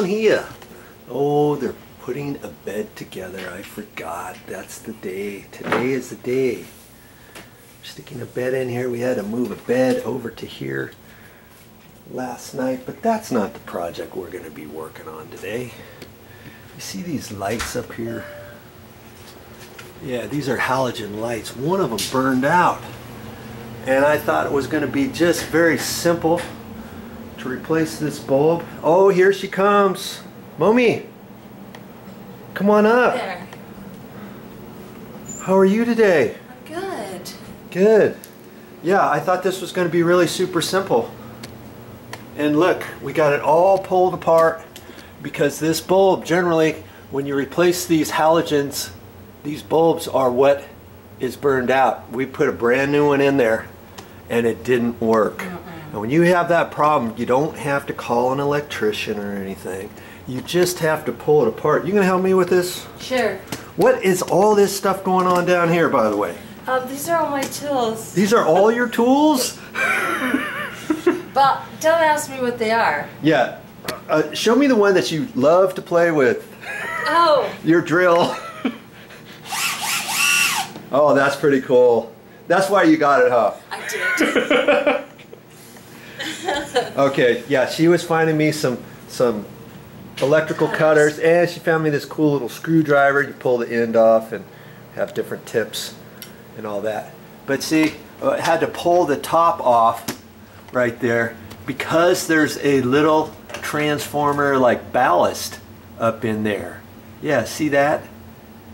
on here? Oh, they're putting a bed together. I forgot. That's the day. Today is the day. Sticking a bed in here. We had to move a bed over to here last night, but that's not the project we're going to be working on today. You see these lights up here? Yeah, these are halogen lights. One of them burned out, and I thought it was going to be just very simple to replace this bulb. Oh, here she comes. Mommy, come on up. There. How are you today? I'm good. Good. Yeah, I thought this was going to be really super simple. And look, we got it all pulled apart because this bulb, generally, when you replace these halogens, these bulbs are what is burned out. We put a brand new one in there and it didn't work. And when you have that problem, you don't have to call an electrician or anything. You just have to pull it apart. You gonna help me with this? Sure. What is all this stuff going on down here, by the way? These are all my tools. These are all your tools? But don't ask me what they are. Yeah. Show me the one that you love to play with. Oh. Your drill. Oh, that's pretty cool. That's why you got it, huh? I did. Okay, yeah, she was finding me some electrical cutters, and she found me this cool little screwdriver. You pull the end off and have different tips and all that. But see, I had to pull the top off right there because there's a little transformer like ballast up in there. Yeah, see that?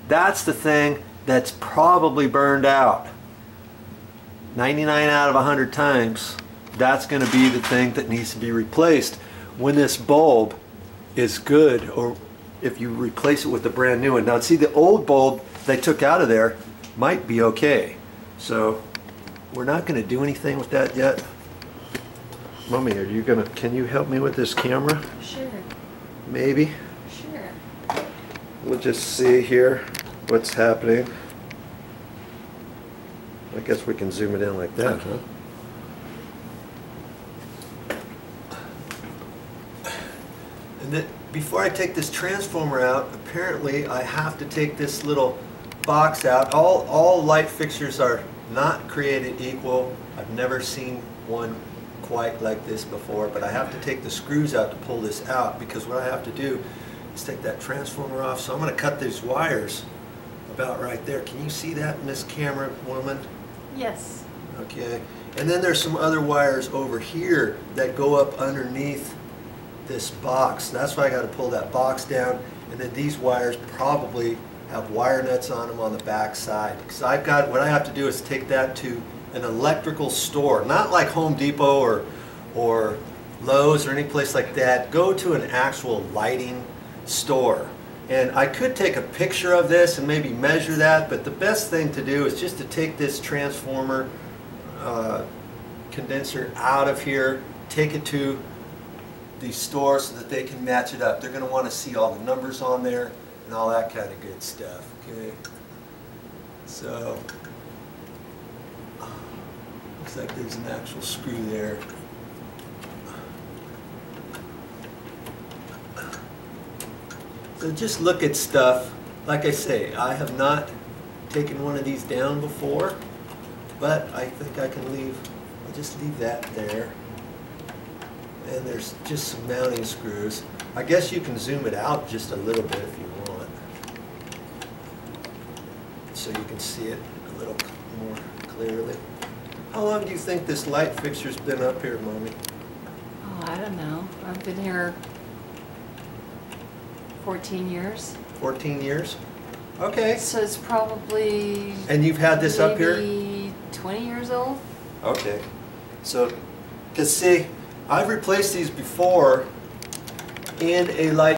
That's the thing that's probably burned out. 99 out of 100 times, that's going to be the thing that needs to be replaced when this bulb is good, or if you replace it with a brand new one. Now see, the old bulb they took out of there might be okay, so we're not going to do anything with that yet. Mommy, are you gonna, can you help me with this camera? Sure. Maybe. Sure. We'll just see here what's happening. I guess we can zoom it in like that, huh? And then before I take this transformer out, apparently I have to take this little box out. All light fixtures are not created equal. I've never seen one quite like this before, but I have to take the screws out to pull this out, because what I have to do is take that transformer off. So I'm going to cut these wires about right there. Can you see that in this camera, woman? Yes. Okay. And then there's some other wires over here that go up underneath this box. That's why I got to pull that box down. And then these wires probably have wire nuts on them on the back side. Because I've got, what I have to do is take that to an electrical store, not like Home Depot or Lowe's or any place like that. Go to an actual lighting store. And I could take a picture of this and maybe measure that, but the best thing to do is just to take this transformer condenser out of here, take it to the store so that they can match it up. They're going to want to see all the numbers on there and all that kind of good stuff. Okay, so looks like there's an actual screw there. So just look at stuff. Like I say, I have not taken one of these down before, but I think I can leave, I'll just leave that there. And there's just some mounting screws. I guess you can zoom it out just a little bit if you want, so you can see it a little more clearly. How long do you think this light fixture's been up here, Mommy? Oh, I don't know. I've been here 14 years. 14 years? Okay. So it's probably... And you've had this up here? maybe 20 years old. Okay. So, because see, I've replaced these before in a light